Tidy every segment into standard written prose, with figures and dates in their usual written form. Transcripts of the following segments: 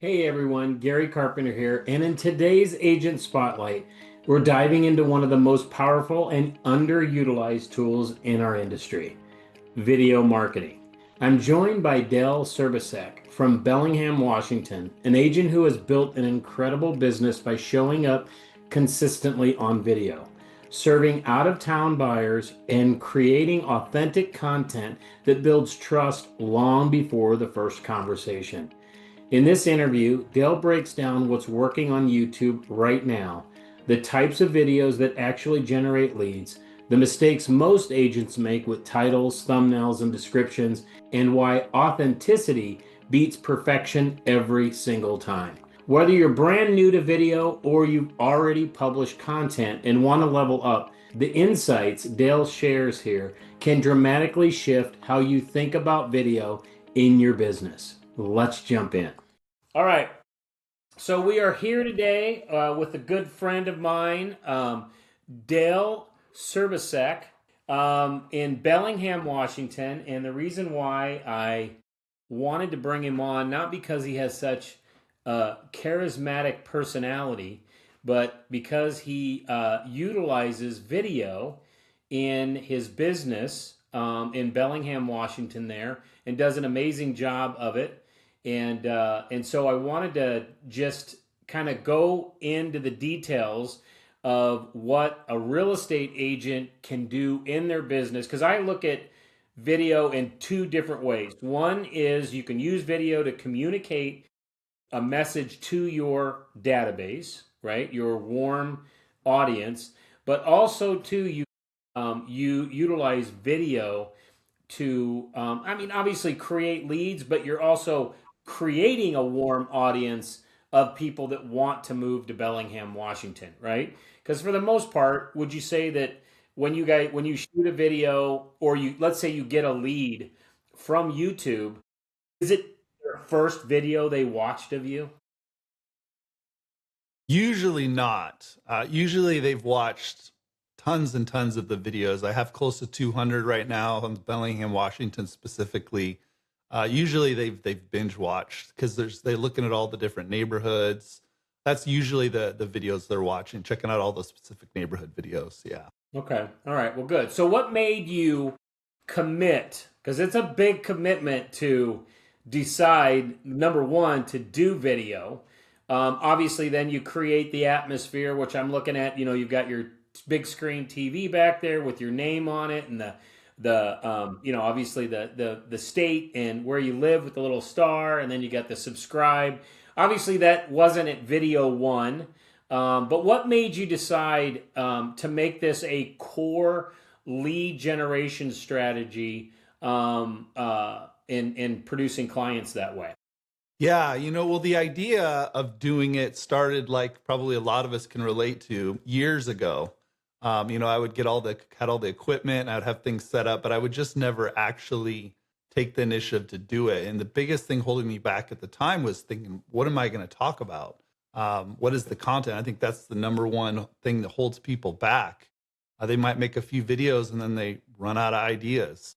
Hey everyone, Gary Carpenter here, and in today's Agent Spotlight, we're diving into one of the most powerful and underutilized tools in our industry, video marketing. I'm joined by Dell Service from Bellingham, Washington, an agent who has built an incredible business by showing up consistently on video, serving out-of-town buyers, and creating authentic content that builds trust long before the first conversation. In this interview, Dale breaks down what's working on YouTube right now, the types of videos that actually generate leads, the mistakes most agents make with titles, thumbnails, and descriptions, and why authenticity beats perfection every single time. Whether you're brand new to video or you've already published content and want to level up, the insights Dale shares here can dramatically shift how you think about video in your business. Let's jump in. All right. So we are here today with a good friend of mine, Dell Service, in Bellingham, Washington. And the reason why I wanted to bring him on, not because he has such a charismatic personality, but because he utilizes video in his business in Bellingham, Washington there, and does an amazing job of it. And so I wanted to just kind of go into the details of what a real estate agent can do in their business, because I look at video in two different ways. One is you can use video to communicate a message to your database, right? Your warm audience, but also too you utilize video to obviously create leads, but you're also creating a warm audience of people that want to move to Bellingham, Washington, right? Because for the most part, would you say that when you shoot a video, or let's say you get a lead from YouTube, is it their first video they watched of you? Usually not. Usually they've watched tons and tons of the videos. I have close to 200 right now on Bellingham, Washington specifically. Usually they've binge watched because they're looking at all the different neighborhoods. That's usually the videos they're watching, checking out all the specific neighborhood videos. Yeah. Okay. All right. Well, good. So what made you commit? Because it's a big commitment to decide, number one, to do video. Obviously, then you create the atmosphere, which I'm looking at. You've got your big screen TV back there with your name on it, and obviously the state and where you live with the little star, and then you got the subscribe. Obviously, that wasn't at video one, but what made you decide to make this a core lead generation strategy in producing clients that way? Yeah, well, the idea of doing it started, like probably a lot of us can relate to, years ago. I would had all the equipment, I would have things set up, but I would just never actually take the initiative to do it. And the biggest thing holding me back at the time was thinking, what am I going to talk about? What is the content? I think that's the number one thing that holds people back. They might make a few videos and then they run out of ideas.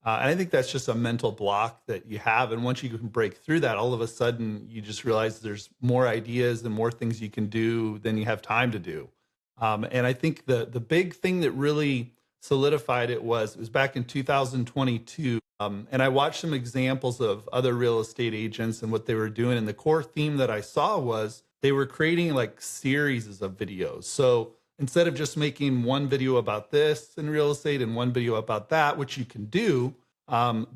And I think that's just a mental block that you have. And once you can break through that, all of a sudden you just realize there's more ideas and more things you can do than you have time to do. And I think the big thing that really solidified it was back in 2022. And I watched some examples of other real estate agents and what they were doing. And the core theme that I saw was they were creating like series of videos. So instead of just making one video about this in real estate and one video about that, which you can do,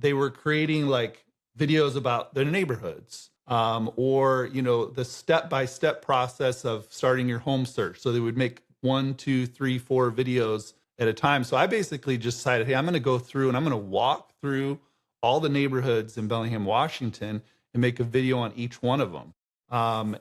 they were creating like videos about their neighborhoods. Or the step-by-step process of starting your home search. So they would make 1, 2, 3, 4 videos at a time. So I basically just decided, hey, I'm going to go through and I'm going to walk through all the neighborhoods in Bellingham, Washington, and make a video on each one of them.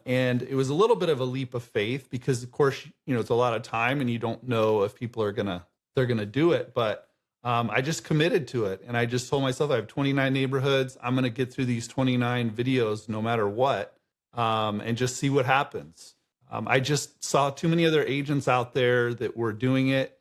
And it was a little bit of a leap of faith because, of course, it's a lot of time and you don't know if people they're going to do it. But I just committed to it. And I just told myself I have 29 neighborhoods. I'm going to get through these 29 videos no matter what, and just see what happens. I just saw too many other agents out there that were doing it.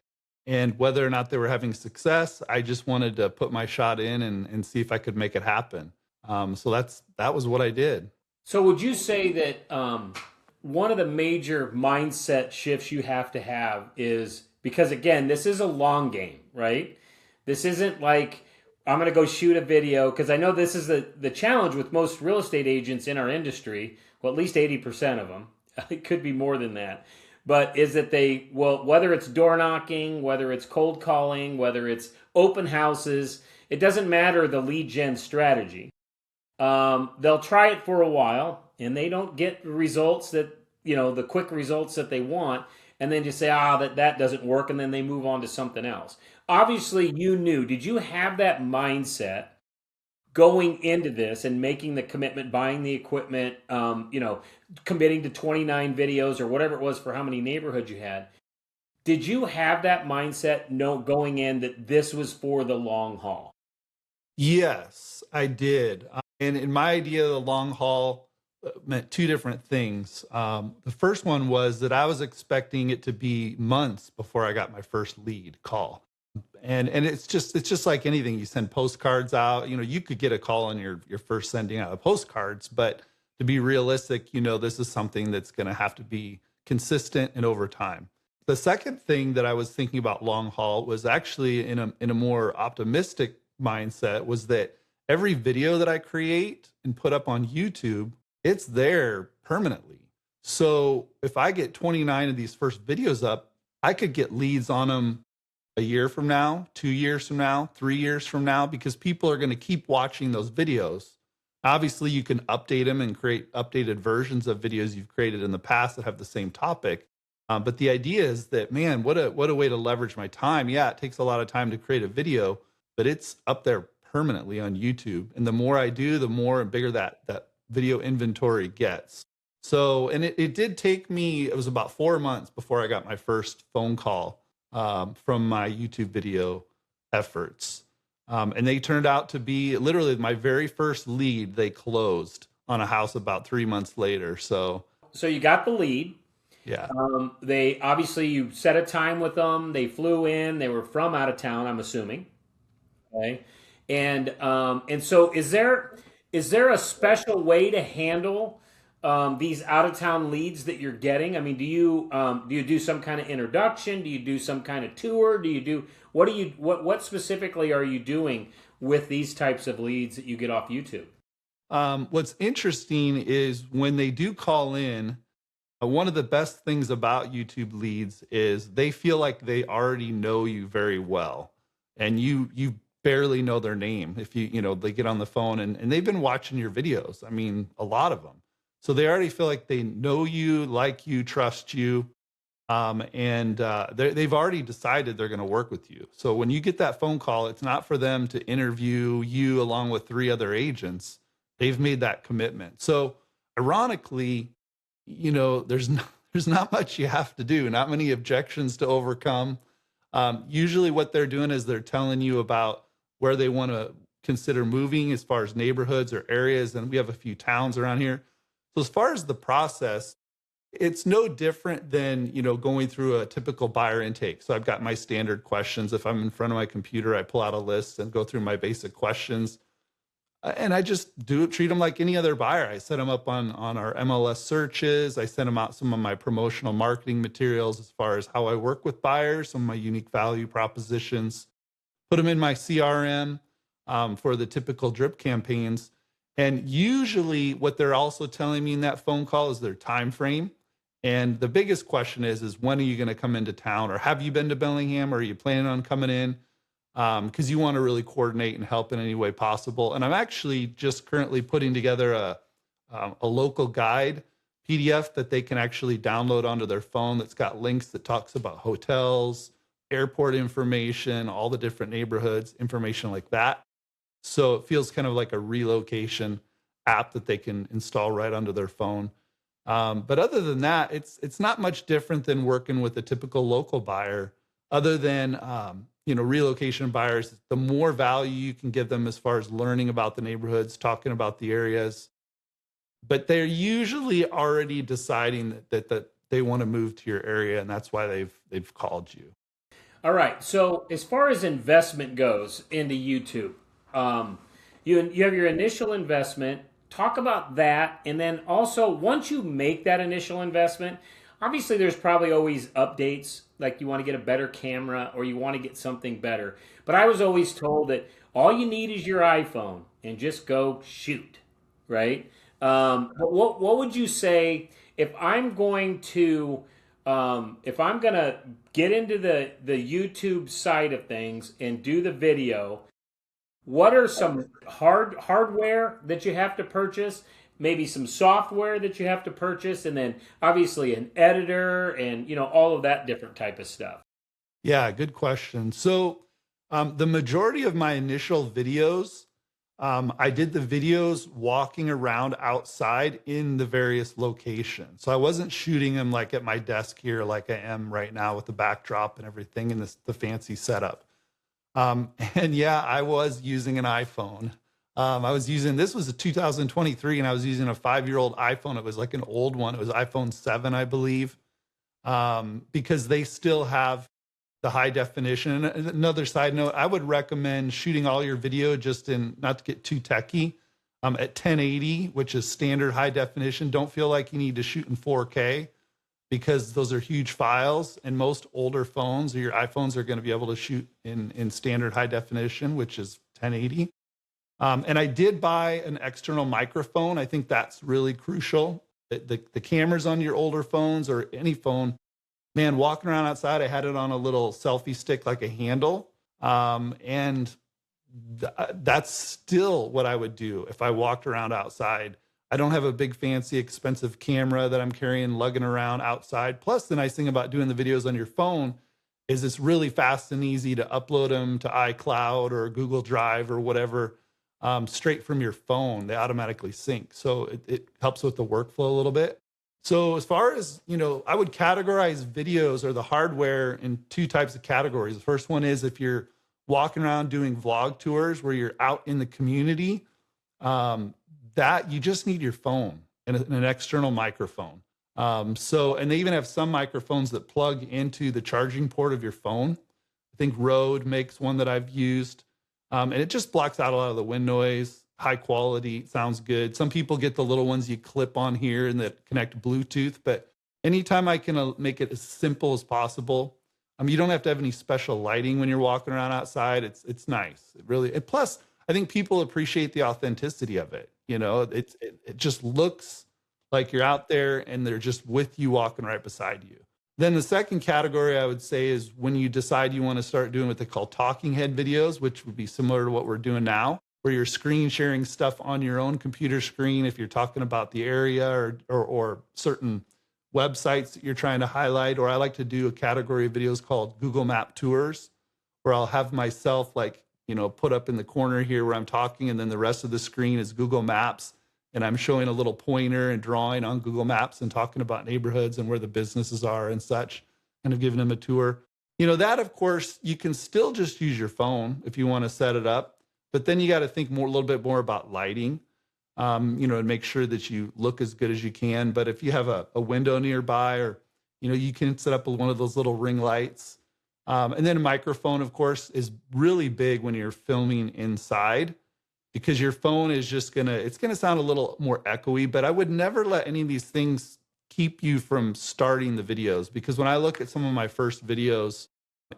And whether or not they were having success, I just wanted to put my shot in and see if I could make it happen. So that was what I did. So would you say that one of the major mindset shifts you have to have is because again, this is a long game, right? This isn't like I'm going to go shoot a video because I know this is the challenge with most real estate agents in our industry. Well, at least 80% of them. It could be more than that. But is that they, well, whether it's door knocking, whether it's cold calling, whether it's open houses, it doesn't matter the lead gen strategy. They'll try it for a while and they don't get the results that, the quick results that they want. And then just say, that doesn't work. And then they move on to something else. Obviously, did you have that mindset going into this and making the commitment, buying the equipment, committing to 29 videos or whatever it was for how many neighborhoods you had? Did you have that mindset going in that this was for the long haul? Yes, I did. And in my idea, the long haul meant two different things. The first one was that I was expecting it to be months before I got my first lead call. And it's just like anything. You send postcards out, you could get a call on your first sending out of postcards, but to be realistic, this is something that's going to have to be consistent and over time. The second thing that I was thinking about long haul was actually in a more optimistic mindset, was that every video that I create and put up on YouTube, it's there permanently. So if I get 29 of these first videos up, I could get leads on them a year from now, 2 years from now, 3 years from now, because people are going to keep watching those videos. Obviously, you can update them and create updated versions of videos you've created in the past that have the same topic. But the idea is that, man, what a way to leverage my time. Yeah, it takes a lot of time to create a video, but it's up there permanently on YouTube. And the more I do, the more and bigger that video inventory gets. So, and it did take me, it was about 4 months before I got my first phone call from my YouTube video efforts. And they turned out to be literally my very first lead. They closed on a house about 3 months later. So you got the lead. Yeah. They obviously, you set a time with them. They flew in. They were from out of town, I'm assuming. Okay. And so is there a special way to handle these out of town leads that you're getting? I mean, do you do some kind of introduction? Do you do some kind of tour? What specifically are you doing with these types of leads that you get off YouTube? What's interesting is when they do call in, one of the best things about YouTube leads is they feel like they already know you very well, and you barely know their name. If they get on the phone and they've been watching your videos. I mean, a lot of them. So they already feel like they know you, like you, trust you. And they've already decided they're going to work with you. So when you get that phone call, it's not for them to interview you along with 3 other agents. They've made that commitment. So ironically, there's not much you have to do, not many objections to overcome. Usually what they're doing is they're telling you about where they want to consider moving as far as neighborhoods or areas. And we have a few towns around here. So as far as the process, it's no different than, going through a typical buyer intake. So I've got my standard questions. If I'm in front of my computer, I pull out a list and go through my basic questions. And I just treat them like any other buyer. I set them up on our MLS searches. I send them out some of my promotional marketing materials as far as how I work with buyers, some of my unique value propositions, put them in my CRM for the typical drip campaigns. And usually what they're also telling me in that phone call is their time frame. And the biggest question is when are you going to come into town? Or have you been to Bellingham? Or are you planning on coming in? Because you want to really coordinate and help in any way possible. And I'm actually just currently putting together a local guide PDF that they can actually download onto their phone that's got links that talks about hotels, airport information, all the different neighborhoods, information like that. So it feels kind of like a relocation app that they can install right onto their phone. But other than that, it's not much different than working with a typical local buyer, other than relocation buyers. The more value you can give them as far as learning about the neighborhoods, talking about the areas, but they're usually already deciding that they want to move to your area, and that's why they've called you. All right. So as far as investment goes into YouTube, you have your initial investment. talk about that. And then also, once you make that initial investment, obviously there's probably always updates, like you want to get a better camera or you want to get something better. But I was always told that all you need is your iPhone and just go shoot, right? But what would you say if I'm going to if I'm gonna get into the YouTube side of things and do the video? What are some hardware that you have to purchase? Maybe some software that you have to purchase, and then obviously an editor and all of that different type of stuff. Yeah, good question. So, the majority of my initial videos, I did the videos walking around outside in the various locations. So I wasn't shooting them like at my desk here, like I am right now with the backdrop and everything and the fancy setup. And yeah, I was using an iPhone. This was a 2023, and I was using a 5-year-old iPhone. It was like an old one. It was iPhone 7, I believe, because they still have the high definition. And another side note, I would recommend shooting all your video just in, not to get too techie, at 1080, which is standard high definition. Don't feel like you need to shoot in 4K because those are huge files, and most older phones or your iPhones are going to be able to shoot in standard high definition, which is 1080. And I did buy an external microphone. I think that's really crucial. The cameras on your older phones or any phone, man, walking around outside, I had it on a little selfie stick, like a handle. And that's still what I would do if I walked around outside. I don't have a big, fancy, expensive camera that I'm carrying, lugging around outside. Plus, the nice thing about doing the videos on your phone is it's really fast and easy to upload them to iCloud or Google Drive or whatever, straight from your phone. They automatically sync. So it helps with the workflow a little bit. So as far as, I would categorize videos or the hardware in two types of categories. The first one is if you're walking around doing vlog tours where you're out in the community, that you just need your phone and an external microphone. And they even have some microphones that plug into the charging port of your phone. I think Rode makes one that I've used. And it just blocks out a lot of the wind noise, high quality, sounds good. Some people get the little ones you clip on here and that connect Bluetooth, but anytime I can make it as simple as possible. You don't have to have any special lighting when you're walking around outside. It's nice. It really, and plus I think people appreciate the authenticity of it. It just looks like you're out there and they're just with you walking right beside you. Then the second category I would say is when you decide you want to start doing what they call talking head videos, which would be similar to what we're doing now, where you're screen sharing stuff on your own computer screen if you're talking about the area or certain websites that you're trying to highlight. Or I like to do a category of videos called Google Map Tours, where I'll have myself put up in the corner here where I'm talking, and then the rest of the screen is Google Maps. And I'm showing a little pointer and drawing on Google Maps and talking about neighborhoods and where the businesses are and such, kind of giving them a tour. That, of course, you can still just use your phone if you want to set it up. But then you got to think a little bit more about lighting, and make sure that you look as good as you can. But if you have a window nearby or, you can set up one of those little ring lights. And then a microphone, of course, is really big when you're filming inside, because your phone is just it's going to sound a little more echoey, but I would never let any of these things keep you from starting the videos. Because when I look at some of my first videos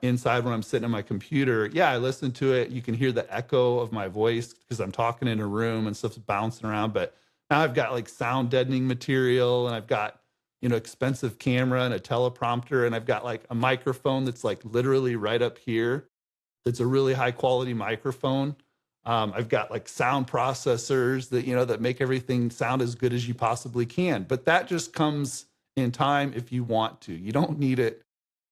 inside when I'm sitting at my computer, I listen to it. You can hear the echo of my voice because I'm talking in a room and stuff's bouncing around. But now I've got sound deadening material, and I've got, expensive camera and a teleprompter, and I've got a microphone that's literally right up here. It's a really high quality microphone. I've got sound processors that, that make everything sound as good as you possibly can. But that just comes in time if you want to. You don't need it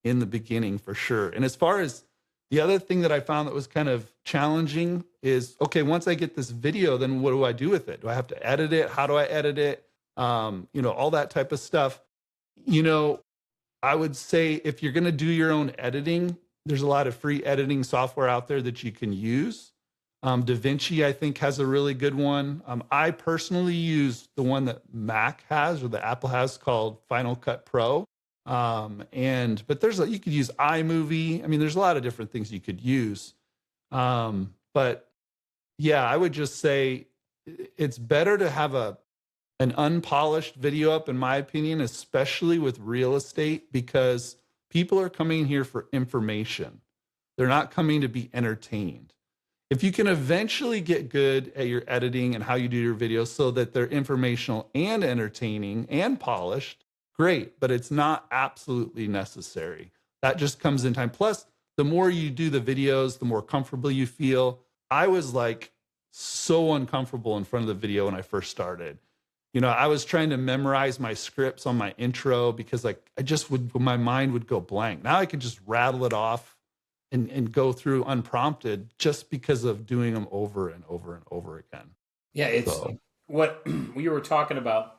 in the beginning for sure. And as far as the other thing that I found that was kind of challenging is, okay, once I get this video, then what do I do with it? Do I have to edit it? How do I edit it? All that type of stuff. I would say if you're going to do your own editing, there's a lot of free editing software out there that you can use. DaVinci, I think, has a really good one. I personally use the one that Mac has or the Apple has called Final Cut Pro. But you could use iMovie. I mean, there's a lot of different things you could use. But yeah, I would just say it's better to have an unpolished video up, in my opinion, especially with real estate, because people are coming here for information. They're not coming to be entertained. If you can eventually get good at your editing and how you do your videos so that they're informational and entertaining and polished, great, but it's not absolutely necessary. That just comes in time. Plus, the more you do the videos, the more comfortable you feel. I was like so uncomfortable in front of the video when I first started. You know, I was trying to memorize my scripts on my intro because like my mind would go blank. Now I could just rattle it off and go through unprompted just because of doing them over and over and over again. Yeah, it's what we were talking about.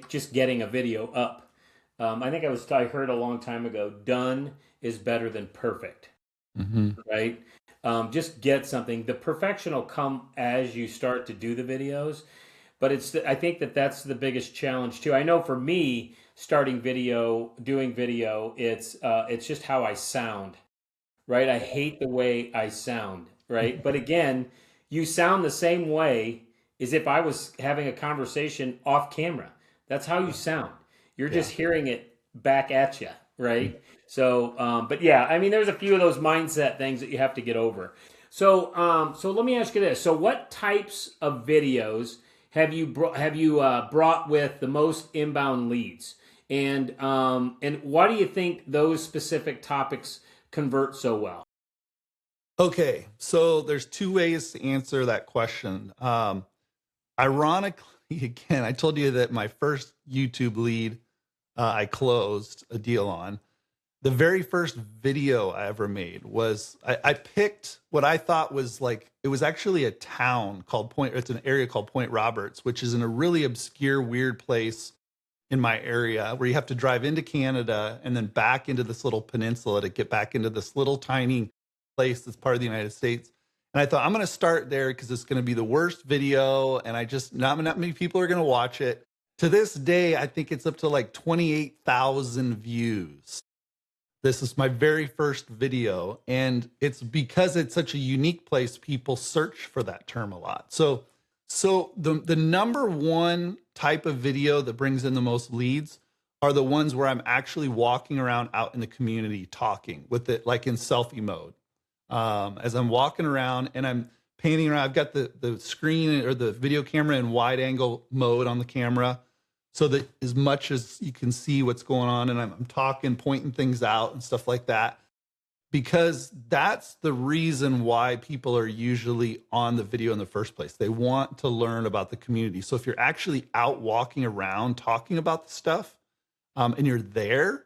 Just getting a video up. I think I heard a long time ago, done is better than perfect. Right? Just get something. The perfection will come as you start to do the videos. But I think that's the biggest challenge too. I know for me, starting video, doing video, it's just how I sound, right? I hate the way I sound, right? But again, you sound the same way as if I was having a conversation off camera. That's how you sound. You're just hearing it back at you, right? So, but yeah, I mean, there's a few of those mindset things that you have to get over. So, so let me ask you this: so, what types of videos have you brought with the most inbound leads, and why do you think those specific topics convert so well? Okay, so there's two ways to answer that question. Ironically, again, I told you that my first YouTube lead I closed a deal on. The very first video I ever made was I picked what I thought was like, it was actually a town called it's an area called Point Roberts, which is in a really obscure, weird place in my area where you have to drive into Canada and then back into this little peninsula to get back into this little tiny place that's part of the United States. And I thought, I'm going to start there because it's going to be the worst video. And not many people are going to watch it. To this day, I think it's up to like 28,000 views. This is my very first video, and it's because it's such a unique place, people search for that term a lot. So the number one type of video that brings in the most leads are the ones where I'm actually walking around out in the community talking with it, like in selfie mode. As I'm walking around and I'm panning around, I've got the screen or the video camera in wide angle mode on the camera, so that as much as you can see what's going on, and I'm talking, pointing things out and stuff like that, because that's the reason why people are usually on the video in the first place. They want to learn about the community. So if you're actually out walking around talking about the stuff, and you're there,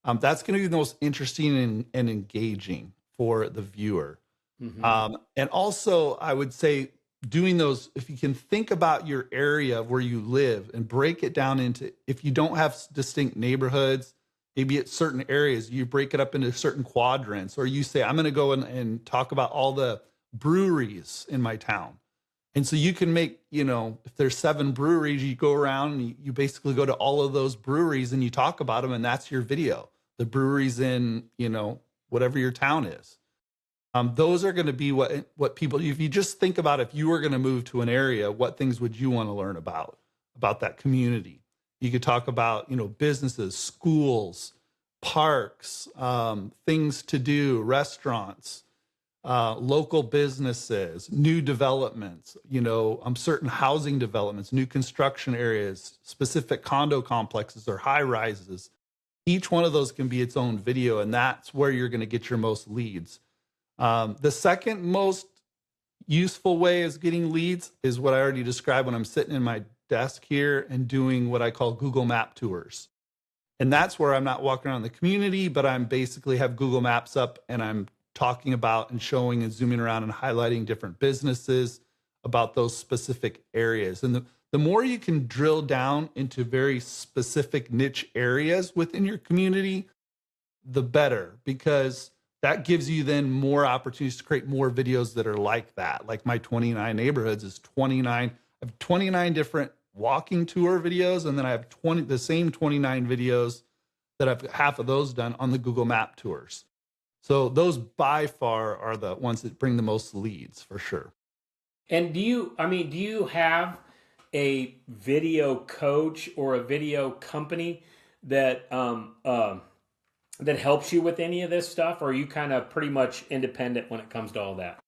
that's going to be the most interesting and engaging for the viewer. And also, I would say, doing those, if you can think about your area where you live and break it down into, if you don't have distinct neighborhoods, maybe at certain areas, you break it up into certain quadrants, or you say, I'm going to go and talk about all the breweries in my town. And so you can make, if there's 7 breweries, you go around and you basically go to all of those breweries and you talk about them, and that's your video. The breweries in, whatever your town is. Those are going to be what people, if you just think about, if you were going to move to an area, what things would you want to learn about that community? You could talk about, businesses, schools, parks, things to do, restaurants, local businesses, new developments, certain housing developments, new construction areas, specific condo complexes or high rises. Each one of those can be its own video, and that's where you're going to get your most leads. The second most useful way is getting leads is what I already described when I'm sitting in my desk here and doing what I call Google Map tours. And that's where I'm not walking around the community, but I'm basically have Google Maps up and I'm talking about and showing and zooming around and highlighting different businesses about those specific areas. And the more you can drill down into very specific niche areas within your community, the better, because that gives you then more opportunities to create more videos that are like that. Like my 29 neighborhoods is 29. I have 29 different walking tour videos, and then I have the same 29 videos that I've half of those done on the Google Map tours. So those by far are the ones that bring the most leads for sure. And do you have a video coach or a video company that that helps you with any of this stuff, or are you kind of pretty much independent when it comes to all that?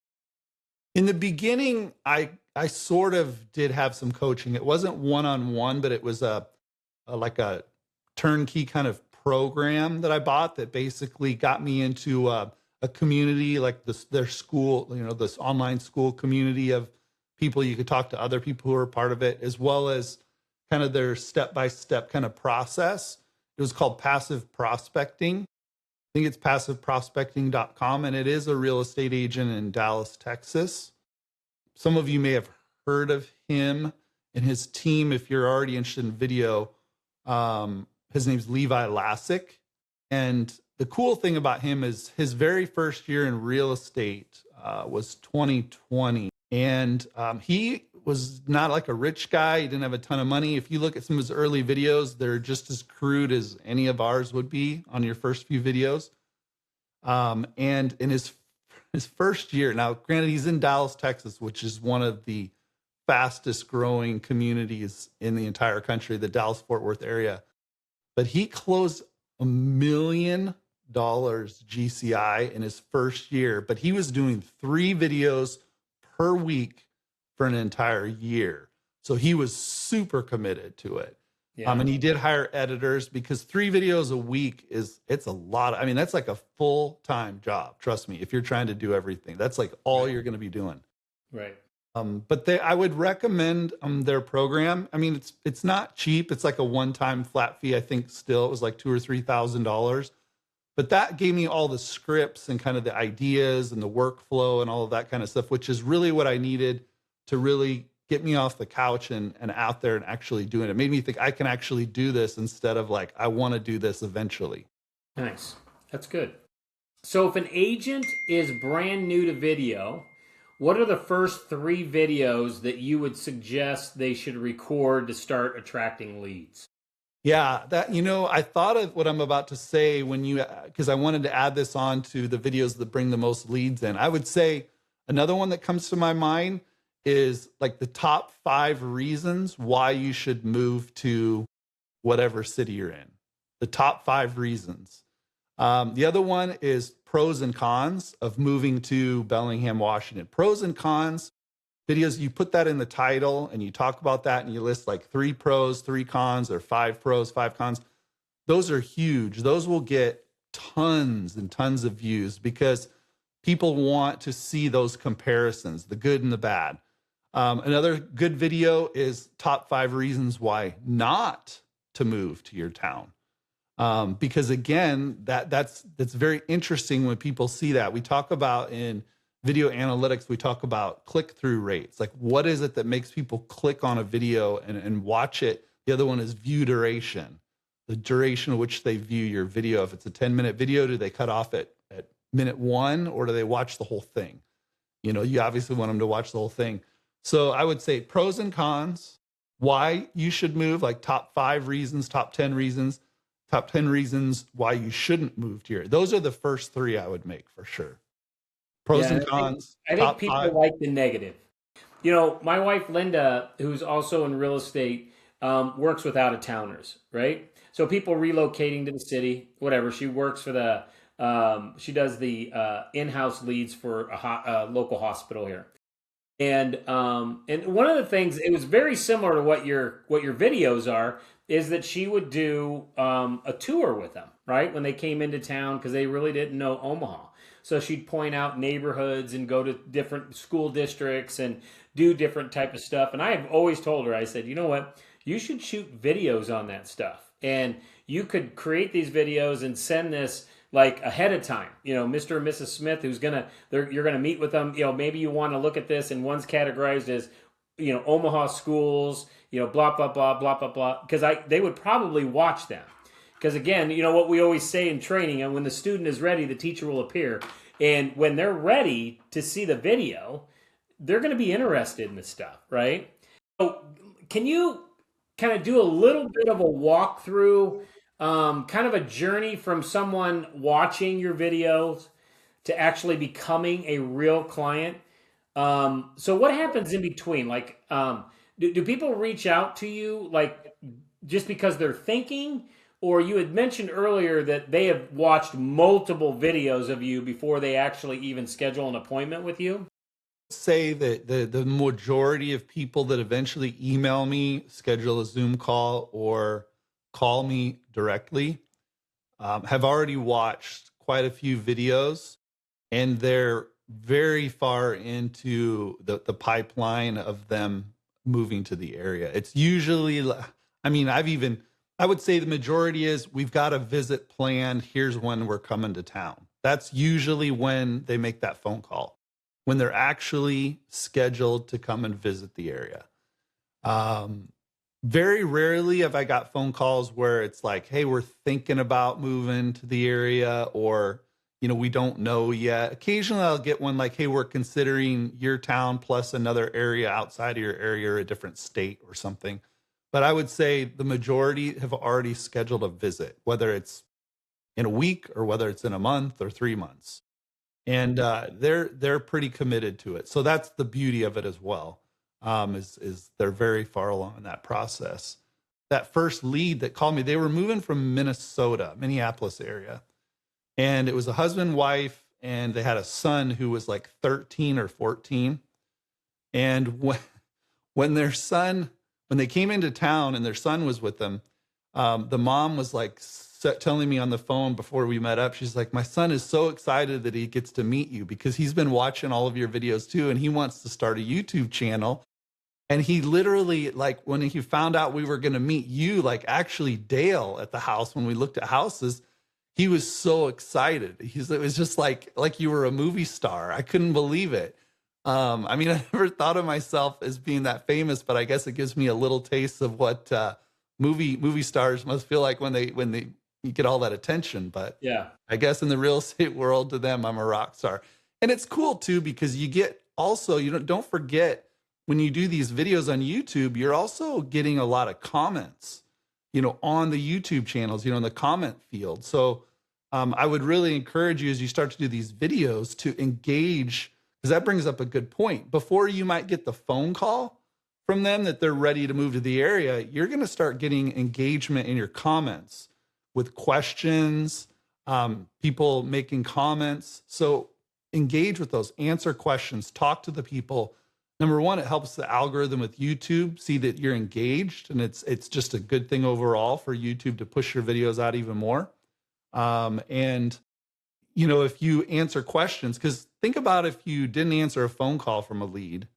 In the beginning, I sort of did have some coaching. It wasn't one-on-one, but it was a like a turnkey kind of program that I bought that basically got me into a community like this, their school, this online school community of people. You could talk to other people who are part of it, as well as kind of their step-by-step kind of process. It was called passive prospecting. I think it's passiveprospecting.com, and it is a real estate agent in Dallas, Texas. Some of you may have heard of him and his team if you're already interested in video. His name's Levi Lassick. And the cool thing about him is his very first year in real estate was 2020. And he was not like a rich guy. He didn't have a ton of money. If you look at some of his early videos, they're just as crude as any of ours would be on your first few videos. And in his first year, now granted, he's in Dallas, Texas, which is one of the fastest growing communities in the entire country, the Dallas-Fort Worth area. But he closed $1 million GCI in his first year, but he was doing 3 videos per week for an entire year. So he was super committed to it. Yeah. And he did hire editors because 3 videos a week it's a lot. I mean, that's like a full-time job. Trust me, if you're trying to do everything, that's like all you're going to be doing. Right. But I would recommend their program. I mean, it's not cheap. It's like a one-time flat fee. I think still it was like $2,000 or $3,000. But that gave me all the scripts and kind of the ideas and the workflow and all of that kind of stuff, which is really what I needed to really get me off the couch and out there and actually doing it. It made me think I can actually do this instead of like, I want to do this eventually. Nice. That's good. So if an agent is brand new to video, what are the first 3 videos that you would suggest they should record to start attracting leads? Yeah, I thought of what I'm about to say because I wanted to add this on to the videos that bring the most leads in. I would say another one that comes to my mind is like the top 5 reasons why you should move to whatever city you're in. The top 5 reasons. The other one is pros and cons of moving to Bellingham, Washington. Pros and cons videos, you put that in the title and you talk about that and you list like 3 pros, 3 cons, or 5 pros, 5 cons. Those are huge. Those will get tons and tons of views because people want to see those comparisons, the good and the bad. Another good video is top 5 reasons why not to move to your town. Because again, that's very interesting when people see that. We talk about in video analytics, we talk about click-through rates. Like, what is it that makes people click on a video and watch it? The other one is view duration, the duration of which they view your video. If it's a 10-minute video, do they cut off at minute 1 or do they watch the whole thing? You obviously want them to watch the whole thing. So I would say pros and cons, why you should move, like top 5 reasons, top 10 reasons, top 10 reasons why you shouldn't move to here. Those are the first 3 I would make for sure. Pros and cons. I think people 5. like the negative. My wife, Linda, who's also in real estate, works with out-of-towners, right? So people relocating to the city, whatever. She works for she does the in-house leads for a local hospital here. And one of the things, it was very similar to what your videos are, is that she would do a tour with them, right? When they came into town, because they really didn't know Omaha. So she'd point out neighborhoods and go to different school districts and do different type of stuff. And I've always told her, I said, you know what? You should shoot videos on that stuff. And you could create these videos and send this like ahead of time, Mr. and Mrs. Smith, you're going to meet with them. Maybe you want to look at this and one's categorized as, Omaha schools, blah, blah, blah, blah, blah, blah. Because they would probably watch them. Because again, what we always say in training, and when the student is ready, the teacher will appear. And when they're ready to see the video, they're going to be interested in this stuff, right? So can you kind of do a little bit of a walkthrough, kind of a journey from someone watching your videos to actually becoming a real client? So what happens in between? Like, do people reach out to you like just because they're thinking? Or you had mentioned earlier that they have watched multiple videos of you before they actually even schedule an appointment with you? Say that the majority of people that eventually email me, schedule a Zoom call, or call me directly have already watched quite a few videos, and they're very far into the pipeline of them moving to the area. It's usually, I mean, I would say the majority is we've got a visit planned. Here's when we're coming to town. That's usually when they make that phone call, when they're actually scheduled to come and visit the area. Um, Very rarely have I got phone calls where it's like, hey, we're thinking about moving to the area, or, we don't know yet. Occasionally I'll get one like, hey, we're considering your town plus another area outside of your area or a different state or something. But I would say the majority have already scheduled a visit, whether it's in a week or whether it's in a month or 3 months. And they're pretty committed to it. So that's the beauty of it as well. Is they're very far along in that process. That first lead that called me, they were moving from Minneapolis area, and it was a husband, wife, and they had a son who was like 13 or 14. And when their son, when they came into town and their son was with them, the mom was like telling me on the phone before we met up, she's like, my son is so excited that he gets to meet you because he's been watching all of your videos too, and he wants to start a YouTube channel. And he literally, like, when he found out we were going to meet you, like actually Dale at the house, when we looked at houses, he was so excited. It was just like you were a movie star. I couldn't believe it. I mean, I never thought of myself as being that famous, but I guess it gives me a little taste of what movie stars must feel like when they you get all that attention. But Yeah. I guess in the real estate world, to them, I'm a rock star. And it's cool too, because you get also, don't forget, when you do these videos on YouTube, you're also getting a lot of comments, on the YouTube channels, in the comment field. So I would really encourage you, as you start to do these videos, to engage, because that brings up a good point. Before you might get the phone call from them that they're ready to move to the area, you're going to start getting engagement in your comments with questions, people making comments. So engage with those, answer questions, talk to the people. Number one, it helps the algorithm with YouTube see that you're engaged, and it's just a good thing overall for YouTube to push your videos out even more. And if you answer questions, because think about if you didn't answer a phone call from a lead,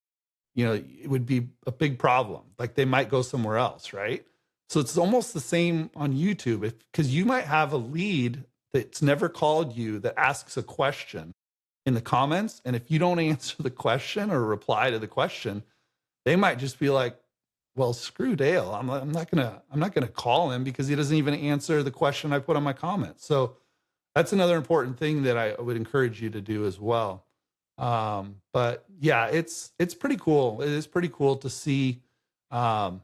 it would be a big problem. Like they might go somewhere else, right? So it's almost the same on YouTube, because you might have a lead that's never called you that asks a question in the comments, and if you don't answer the question or reply to the question, they might just be like, well, screw Dale. I'm not gonna call him because he doesn't even answer the question I put on my comments. So that's another important thing that I would encourage you to do as well. But yeah, it's pretty cool. It is pretty cool to see how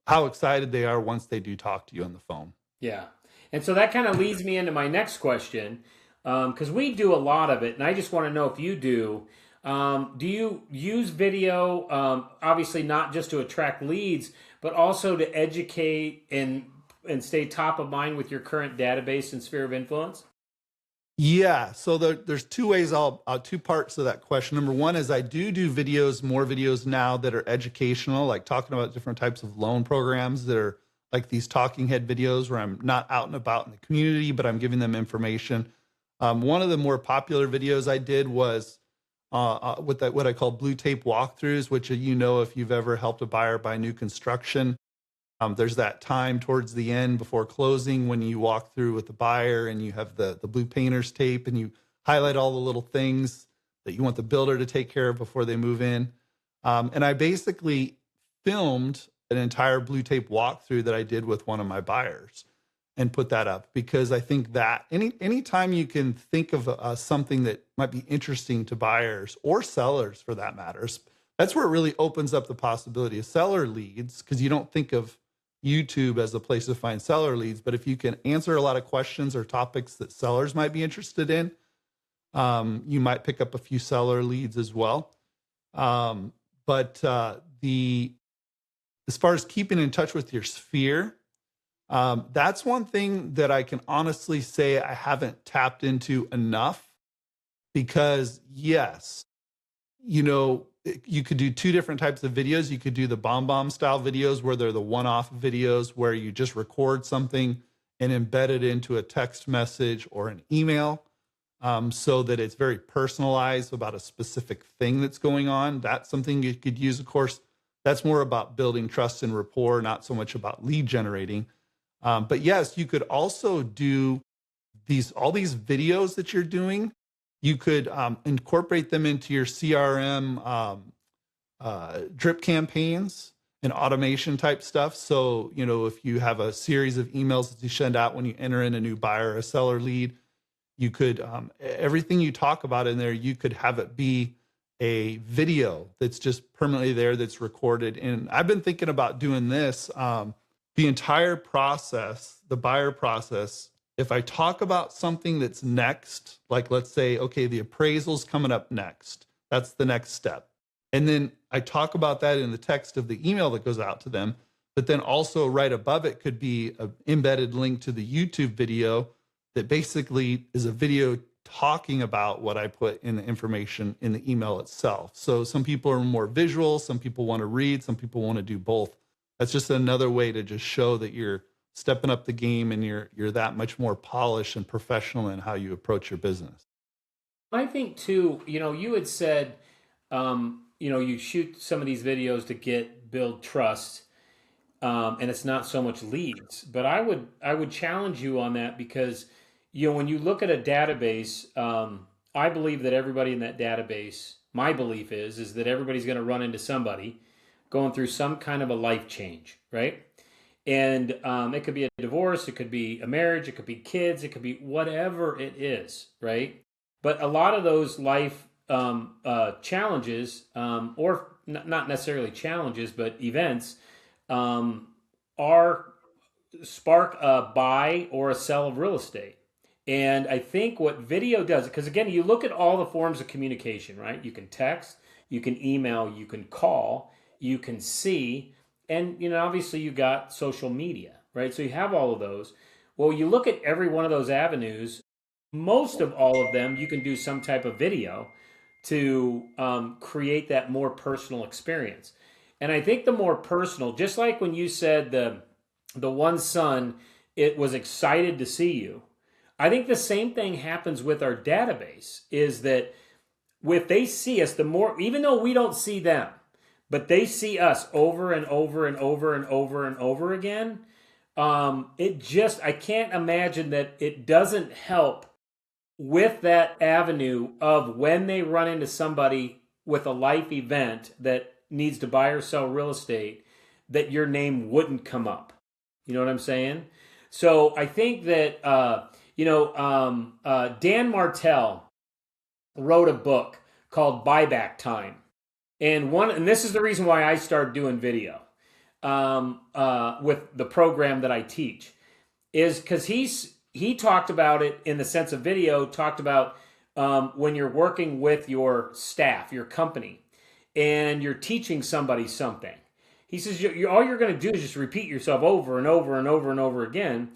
excited they are once they do talk to you on the phone. Yeah. And so that kind of leads me into my next question, because we do a lot of it, and I just want to know if you do. Do you use video, obviously not just to attract leads, but also to educate and stay top of mind with your current database and sphere of influence? Yeah, so there's two ways. Two parts to that question. Number one is I do more videos now that are educational, like talking about different types of loan programs that are like these talking head videos where I'm not out and about in the community, but I'm giving them information. One of the more popular videos I did was with what I call blue tape walkthroughs, which if you've ever helped a buyer buy new construction. There's that time towards the end before closing when you walk through with the buyer and you have the blue painter's tape and you highlight all the little things that you want the builder to take care of before they move in. And I basically filmed an entire blue tape walkthrough that I did with one of my buyers and put that up, because I think that anytime you can think of something that might be interesting to buyers or sellers for that matter, that's where it really opens up the possibility of seller leads, because you don't think of YouTube as a place to find seller leads. But if you can answer a lot of questions or topics that sellers might be interested in, you might pick up a few seller leads as well. But as far as keeping in touch with your sphere, that's one thing that I can honestly say I haven't tapped into enough, because yes, you could do two different types of videos. You could do the bomb style videos, where they're the one-off videos where you just record something and embed it into a text message or an email, so that it's very personalized about a specific thing that's going on. That's something you could use. Of course, that's more about building trust and rapport, not so much about lead generating. But yes, you could also do all these videos that you're doing. You could incorporate them into your CRM drip campaigns and automation type stuff. So, if you have a series of emails that you send out when you enter in a new buyer or a seller lead, you could, everything you talk about in there, you could have it be a video that's just permanently there, that's recorded. And I've been thinking about doing this, the entire process, the buyer process. If I talk about something that's next, like let's say, okay, the appraisal's coming up next, that's the next step. And then I talk about that in the text of the email that goes out to them. But then also right above it could be an embedded link to the YouTube video that basically is a video talking about what I put in the information in the email itself. So some people are more visual, some people want to read, some people want to do both. That's just another way to just show that you're stepping up the game and you're that much more polished and professional in how you approach your business. I think too, you had said, you shoot some of these videos to build trust, and it's not so much leads. But I would challenge you on that, because when you look at a database, I believe that everybody in that database, my belief is that everybody's going to run into somebody going through some kind of a life change, right? And it could be a divorce, it could be a marriage, it could be kids, it could be whatever it is, right? But a lot of those life challenges, or not necessarily challenges, but events, are spark a buy or a sell of real estate. And I think what video does, because again, you look at all the forms of communication, right? You can text, you can email, you can call, you can see, and obviously you got social media, right? So you have all of those. Well, you look at every one of those avenues, most of all of them, you can do some type of video to create that more personal experience. And I think the more personal, just like when you said the one son, it was excited to see you. I think the same thing happens with our database, is that if they see us, the more, even though we don't see them, but they see us over and over and over and over and over again, I can't imagine that it doesn't help with that avenue of when they run into somebody with a life event that needs to buy or sell real estate, that your name wouldn't come up. You know what I'm saying? So I think that, Dan Martell wrote a book called Buyback Time. And this is the reason why I started doing video with the program that I teach, is because he talked about it in the sense of video, talked about when you're working with your staff, your company, and you're teaching somebody something. He says all you're going to do is just repeat yourself over and over and over and over again.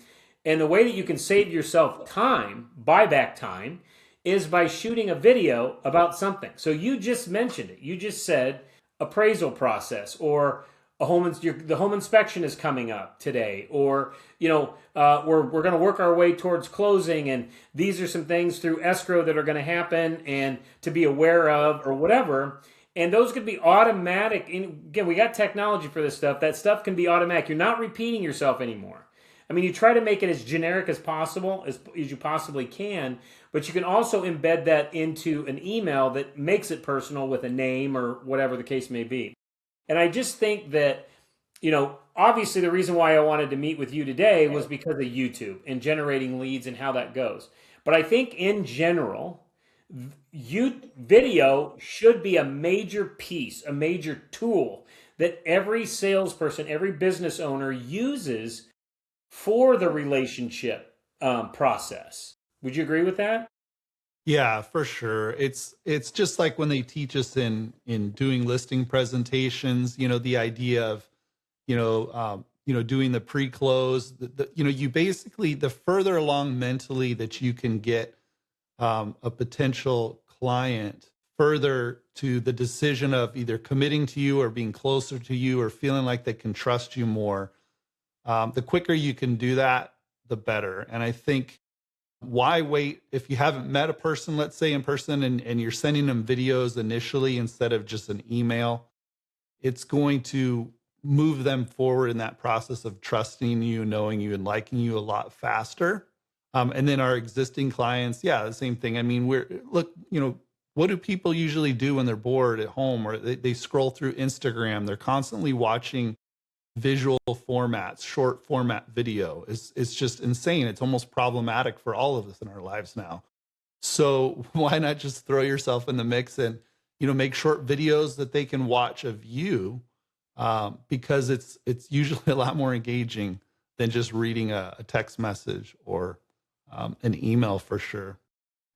And the way that you can save yourself time, buyback time, is by shooting a video about something. So you just mentioned it. You just said appraisal process, or the home inspection is coming up today, or we're going to work our way towards closing, and these are some things through escrow that are going to happen and to be aware of, or whatever. And those could be automatic. And again, we got technology for this stuff. That stuff can be automatic. You're not repeating yourself anymore. I mean, you try to make it as generic as possible, as you possibly can, but you can also embed that into an email that makes it personal with a name or whatever the case may be. And I just think that, obviously the reason why I wanted to meet with you today was because of YouTube and generating leads and how that goes. But I think in general, video should be a major piece, a major tool that every salesperson, every business owner uses for the relationship process. Would you agree with that? Yeah, for sure. It's just like when they teach us in doing listing presentations, the idea of, doing the pre-close, you basically, the further along mentally that you can get a potential client further to the decision of either committing to you or being closer to you or feeling like they can trust you more, the quicker you can do that, the better. And I think, why wait if you haven't met a person, let's say in person, and you're sending them videos initially instead of just an email? It's going to move them forward in that process of trusting you, knowing you, and liking you a lot faster. And then our existing clients, yeah, the same thing. I mean, what do people usually do when they're bored at home, or they scroll through Instagram? They're constantly watching visual formats, short format video. It's just insane. It's almost problematic for all of us in our lives now. So why not just throw yourself in the mix and, make short videos that they can watch of you, because it's usually a lot more engaging than just reading a text message or an email, for sure.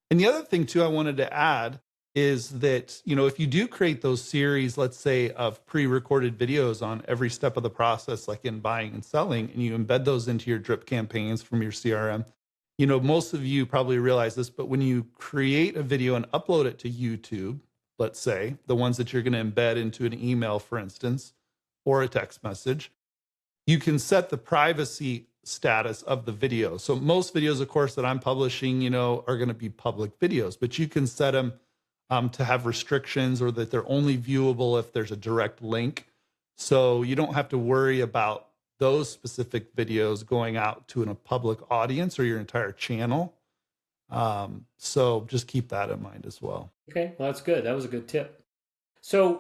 And the other thing too I wanted to add is that, if you do create those series, let's say, of pre-recorded videos on every step of the process, like in buying and selling, and you embed those into your drip campaigns from your CRM, most of you probably realize this, but when you create a video and upload it to YouTube, let's say, the ones that you're going to embed into an email, for instance, or a text message, you can set the privacy status of the video. So most videos, of course, that I'm publishing, are going to be public videos, but you can set them to have restrictions, or that they're only viewable if there's a direct link. So you don't have to worry about those specific videos going out to a public audience or your entire channel. So just keep that in mind as well. Okay, well, that's good. That was a good tip. So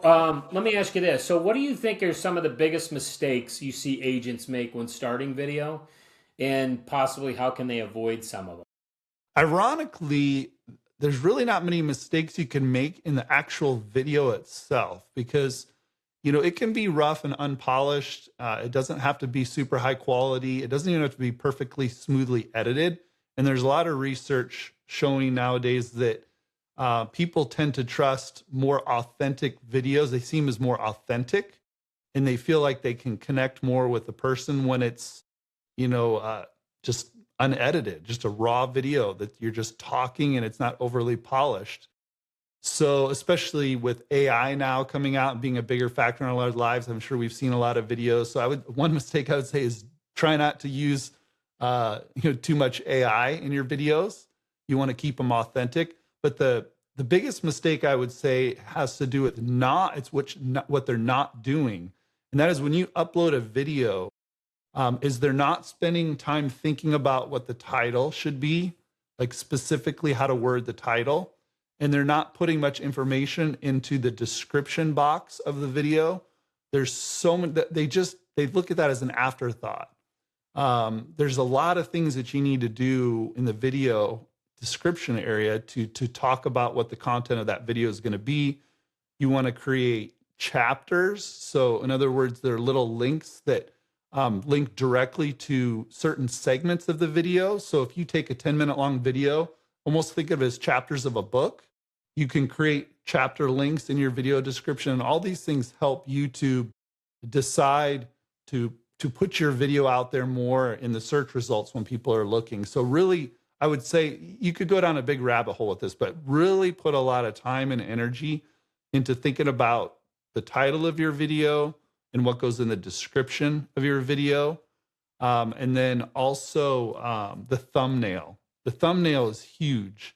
let me ask you this. So what do you think are some of the biggest mistakes you see agents make when starting video, and possibly how can they avoid some of them? Ironically, there's really not many mistakes you can make in the actual video itself, because, it can be rough and unpolished. It doesn't have to be super high quality. It doesn't even have to be perfectly smoothly edited. And there's a lot of research showing nowadays that people tend to trust more authentic videos. They seem as more authentic, and they feel like they can connect more with the person when it's, just unedited, just a raw video that you're just talking and it's not overly polished. So especially with AI now coming out and being a bigger factor in our lives, I'm sure we've seen a lot of videos. So one mistake I would say is try not to use too much AI in your videos. You want to keep them authentic. But the biggest mistake I would say has to do with what they're not doing. And that is, when you upload a video, is they're not spending time thinking about what the title should be, like specifically how to word the title. And they're not putting much information into the description box of the video. There's so many that they look at that as an afterthought. There's a lot of things that you need to do in the video description area to talk about what the content of that video is going to be. You want to create chapters. So in other words, there are little links that link directly to certain segments of the video. So if you take a 10-minute long video, almost think of it as chapters of a book. You can create chapter links in your video description. And all these things help you to decide to put your video out there more in the search results when people are looking. So really, I would say you could go down a big rabbit hole with this, but really put a lot of time and energy into thinking about the title of your video and what goes in the description of your video. And then also the thumbnail. The thumbnail is huge.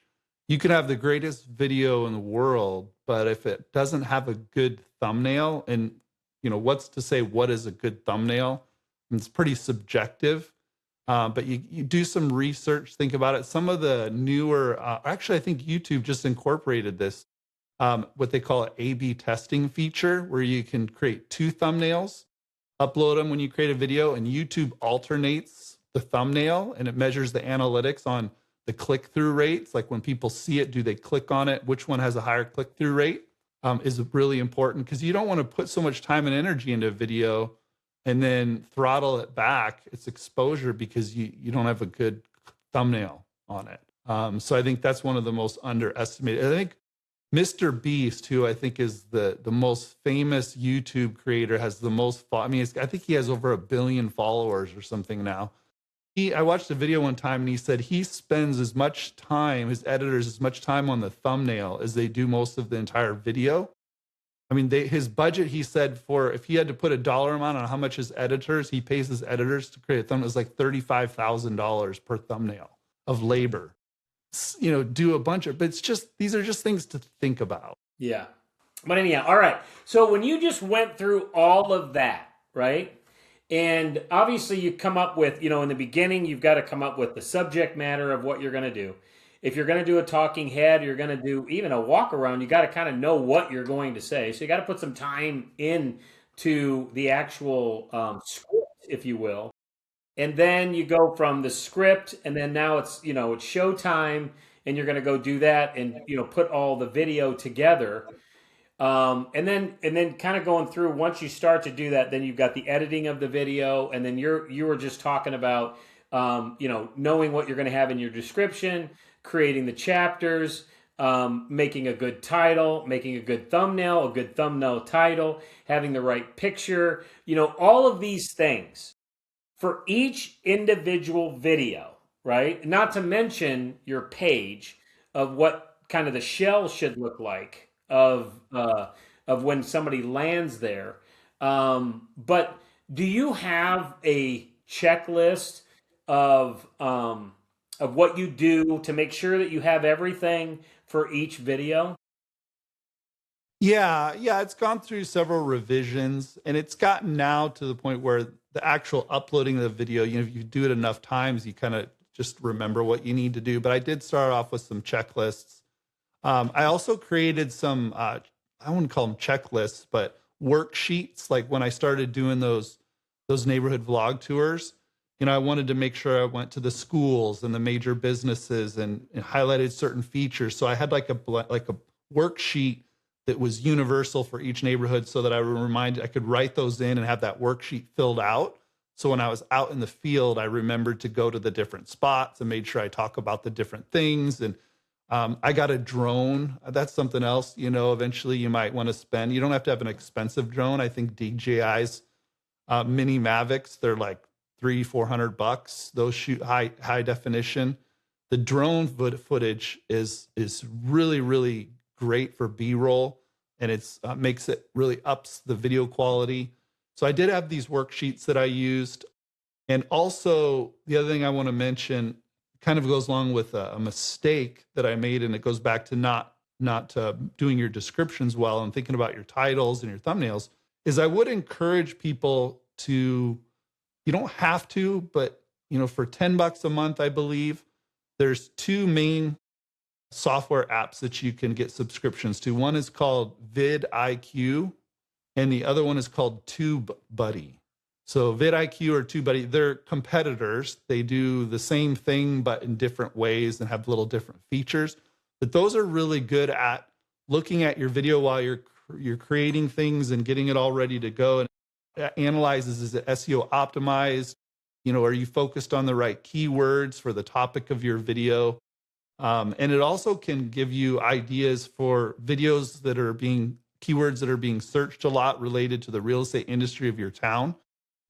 You could have the greatest video in the world, but if it doesn't have a good thumbnail, and what's to say what is a good thumbnail? It's pretty subjective. But you do some research, think about it. Some of the newer, actually, I think YouTube just incorporated this, what they call an A/B testing feature, where you can create two thumbnails, upload them when you create a video, and YouTube alternates the thumbnail, and it measures the analytics on the click-through rates. Like when people see it, do they click on it? Which one has a higher click-through rate is really important, because you don't want to put so much time and energy into a video and then throttle it back, its exposure, because you don't have a good thumbnail on it. So I think that's one of the most underestimated. I think Mr. Beast, who I think is the most famous YouTube creator, has the most. I mean, I think he has over 1 billion followers or something now. I watched a video one time and he said he spends as much time, his editors, as much time on the thumbnail as they do most of the entire video. I mean, his budget, he said, for if he had to put a dollar amount on how much he pays his editors to create a thumbnail, is like $35,000 per thumbnail of labor. Do a bunch of, but these are just things to think about. Yeah. But anyhow, all right. So when you just went through all of that, right? And obviously you come up with, in the beginning, you've got to come up with the subject matter of what you're going to do. If you're going to do a talking head, you're going to do even a walk around, you got to kind of know what you're going to say. So you got to put some time into the actual script, if you will. And then you go from the script, and then now it's, it's showtime, and you're going to go do that and, put all the video together. And then kind of going through, once you start to do that, then you've got the editing of the video, and then you were just talking about, knowing what you're going to have in your description, creating the chapters, making a good title, making a good thumbnail title, having the right picture, all of these things for each individual video, right? Not to mention your page of what kind of the shell should look like of when somebody lands there. But do you have a checklist of what you do to make sure that you have everything for each video? Yeah, it's gone through several revisions, and it's gotten now to the point where the actual uploading of the video, if you do it enough times, you kind of just remember what you need to do. But I did start off with some checklists. I also created some, I wouldn't call them checklists, but worksheets. Like when I started doing those neighborhood vlog tours, I wanted to make sure I went to the schools and the major businesses and highlighted certain features. So I had like a worksheet that was universal for each neighborhood, so that I could write those in and have that worksheet filled out. So when I was out in the field, I remembered to go to the different spots and made sure I talk about the different things. And I got a drone. That's something else, eventually you might want to spend. You don't have to have an expensive drone. I think DJI's mini Mavics, they're like $300-400. Those shoot high definition. The drone footage is really, really great for B-roll, and it's makes it really ups the video quality. So I did have these worksheets that I used. And also the other thing I want to mention kind of goes along with a mistake that I made, and it goes back to not doing your descriptions well and thinking about your titles and your thumbnails, is I would encourage people to, you don't have to, but for $10 a month, I believe, there's two main software apps that you can get subscriptions to. One is called vidIQ, and the other one is called TubeBuddy. So vidIQ or TubeBuddy, they're competitors. They do the same thing, but in different ways and have little different features. But those are really good at looking at your video while you're creating things and getting it all ready to go. And it analyzes, is it SEO optimized? Are you focused on the right keywords for the topic of your video? And it also can give you ideas for videos that are keywords that are being searched a lot related to the real estate industry of your town,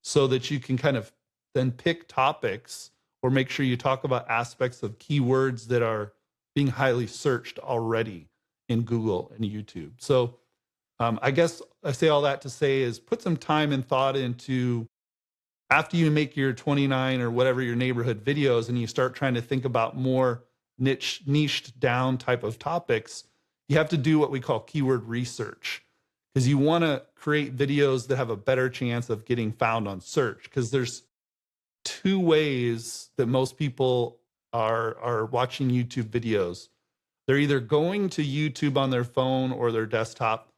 so that you can kind of then pick topics or make sure you talk about aspects of keywords that are being highly searched already in Google and YouTube. So I guess I say all that to say is put some time and thought into, after you make your 29 or whatever your neighborhood videos and you start trying to think about more niched down type of topics, you have to do what we call keyword research, because you want to create videos that have a better chance of getting found on search. Because there's two ways that most people are watching YouTube videos. They're either going to YouTube on their phone or their desktop,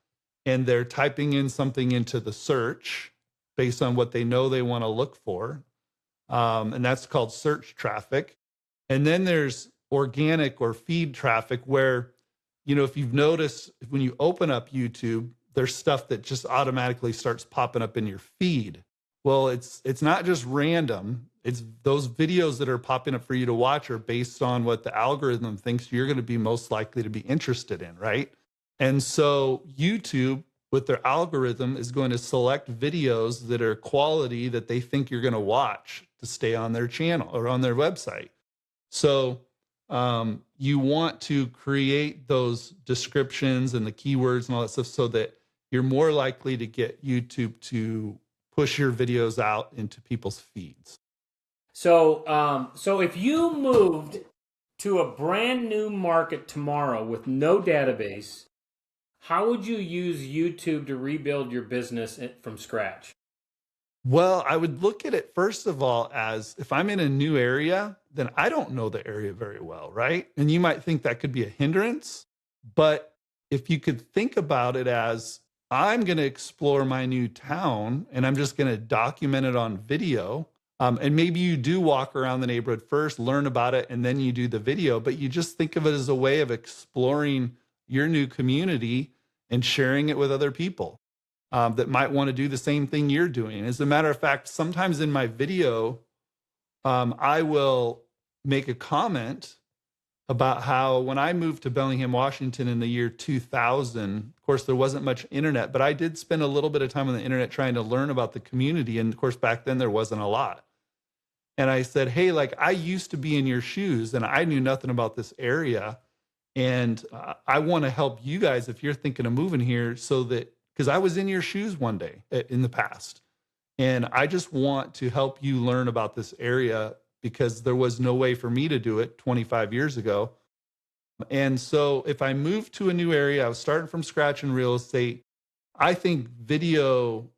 and they're typing in something into the search based on what they know they want to look for. And that's called search traffic. And then there's organic or feed traffic, where, if you've noticed, when you open up YouTube, there's stuff that just automatically starts popping up in your feed. Well, it's not just random. It's those videos that are popping up for you to watch are based on what the algorithm thinks you're going to be most likely to be interested in, right? And so YouTube, with their algorithm, is going to select videos that are quality that they think you're going to watch to stay on their channel or on their website. So you want to create those descriptions and the keywords and all that stuff so that you're more likely to get YouTube to push your videos out into people's feeds. So, so if you moved to a brand new market tomorrow with no database, how would you use YouTube to rebuild your business from scratch? Well, I would look at it, first of all, as if I'm in a new area, then I don't know the area very well, right? And you might think that could be a hindrance. But if you could think about it as I'm going to explore my new town and I'm just going to document it on video. And maybe you do walk around the neighborhood first, learn about it, and then you do the video. But you just think of it as a way of exploring your new community and sharing it with other people that might want to do the same thing you're doing. As a matter of fact, sometimes in my video, I will make a comment about how when I moved to Bellingham, Washington in the year 2000, of course, there wasn't much internet, but I did spend a little bit of time on the internet trying to learn about the community. And of course, back then there wasn't a lot. And I said, hey, like I used to be in your shoes and I knew nothing about this area. And I want to help you guys if you're thinking of moving here so that, because I was in your shoes one day in the past. And I just want to help you learn about this area because there was no way for me to do it 25 years ago. And so if I moved to a new area, I was starting from scratch in real estate. I think video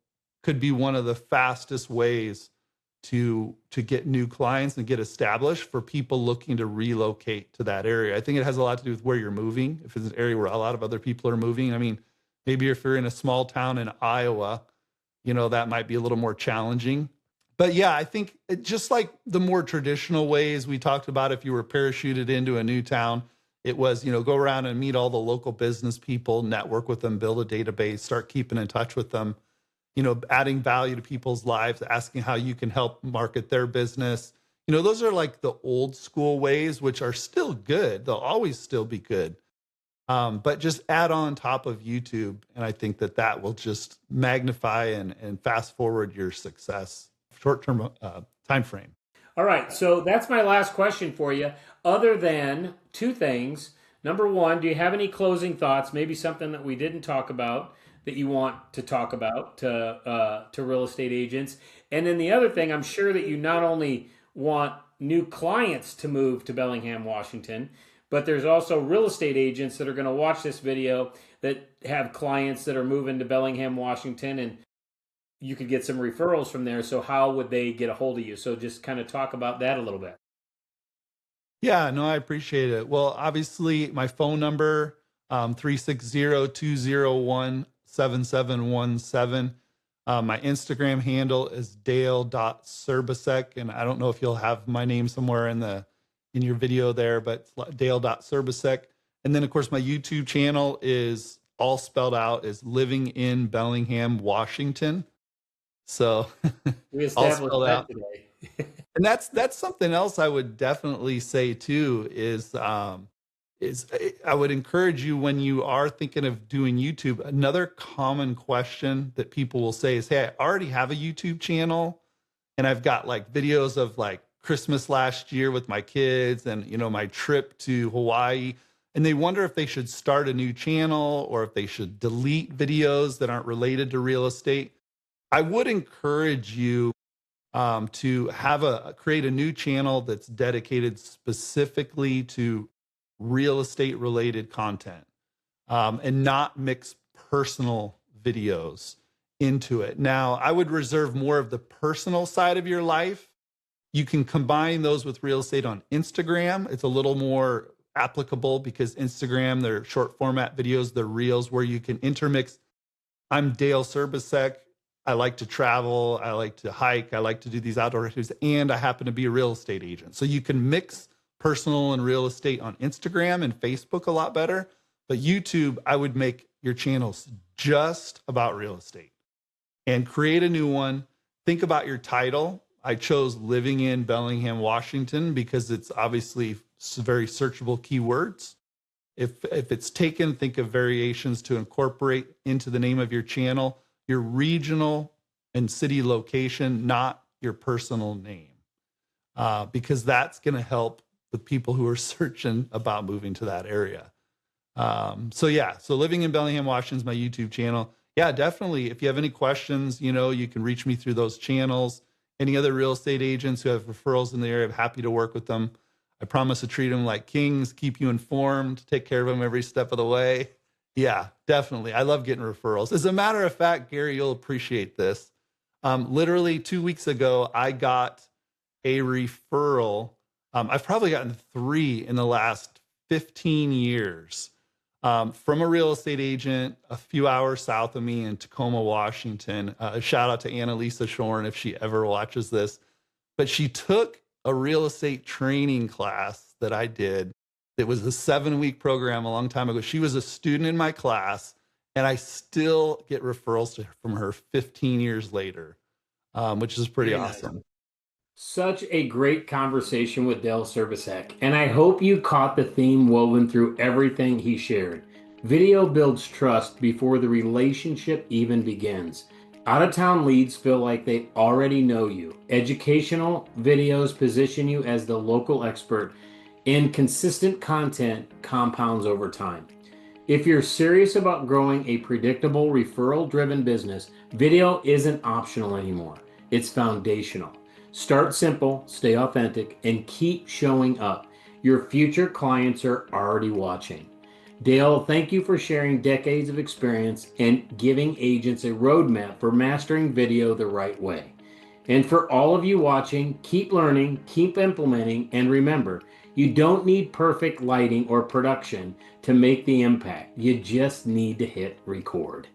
could be one of the fastest ways to get new clients and get established for people looking to relocate to that area. I think it has a lot to do with where you're moving. If it's an area where a lot of other people are moving, I mean, maybe if you're in a small town in Iowa, you know, that might be a little more challenging. But yeah, I think just like the more traditional ways we talked about, if you were parachuted into a new town, it was, you know, go around and meet all the local business people, network with them, build a database, start keeping in touch with them, you know, adding value to people's lives, asking how you can help market their business. You know, those are like the old school ways, which are still good. They'll always still be good. But just add on top of YouTube. And I think that that will just magnify and fast forward your success, short-term time frame. All right. So that's my last question for you. Other than two things. Number one, do you have any closing thoughts? Maybe something that we didn't talk about that you want to talk about to real estate agents. And then the other thing, I'm sure that you not only want new clients to move to Bellingham, Washington, but there's also real estate agents that are going to watch this video that have clients that are moving to Bellingham, Washington, and you could get some referrals from there. So how would they get a hold of you? So just kind of talk about that a little bit. Yeah, no, I appreciate it. Well, obviously my phone number, 360-201-7717. My Instagram handle is dale.serbisek. And I don't know if you'll have my name somewhere in your video there, but dale.serbisek. And then of course my YouTube channel is all spelled out, is Living in Bellingham, Washington. So we established that today. And that's something else I would definitely say too, is I would encourage you when you are thinking of doing YouTube, another common question that people will say is, hey, I already have a YouTube channel and I've got like videos of like Christmas last year with my kids and, you know, my trip to Hawaii. And they wonder if they should start a new channel or if they should delete videos that aren't related to real estate. I would encourage you to create a new channel that's dedicated specifically to real estate related content, and not mix personal videos into it. Now, I would reserve more of the personal side of your life. You can combine those with real estate on Instagram. It's a little more applicable because Instagram, they're short format videos, they're reels where you can intermix. I'm Dale Service. I like to travel, I like to hike, I like to do these outdoor activities, and I happen to be a real estate agent. So you can mix personal and real estate on Instagram and Facebook a lot better. But YouTube, I would make your channels just about real estate and create a new one. Think about your title. I chose living in Bellingham, Washington, because it's obviously very searchable keywords. If it's taken, think of variations to incorporate into the name of your channel, your regional and city location, not your personal name, because that's going to help the people who are searching about moving to that area. So living in Bellingham, Washington is my YouTube channel. Yeah, definitely. If you have any questions, you can reach me through those channels. Any other real estate agents who have referrals in the area, I'm happy to work with them. I promise to treat them like kings, keep you informed, take care of them every step of the way. Yeah, definitely. I love getting referrals. As a matter of fact, Gary, you'll appreciate this. Literally 2 weeks ago, I got a referral. I've probably gotten 3 in the last 15 years from a real estate agent a few hours south of me in Tacoma, Washington. A shout out to Annalisa Shorn if she ever watches this. But she took a real estate training class that I did. It was a 7-week program a long time ago. She was a student in my class, and I still get referrals from her 15 years later, which is pretty awesome. Such a great conversation with Dell Service, and I hope you caught the theme woven through everything he shared. Video builds trust before the relationship even begins. Out-of-town leads feel like they already know you. Educational videos position you as the local expert, and consistent content compounds over time. If you're serious about growing a predictable, referral-driven business, video isn't optional anymore. It's foundational. Start simple, stay authentic, and keep showing up. Your future clients are already watching. Dale, thank you for sharing decades of experience and giving agents a roadmap for mastering video the right way. And for all of you watching, keep learning, keep implementing, and remember, you don't need perfect lighting or production to make the impact. You just need to hit record.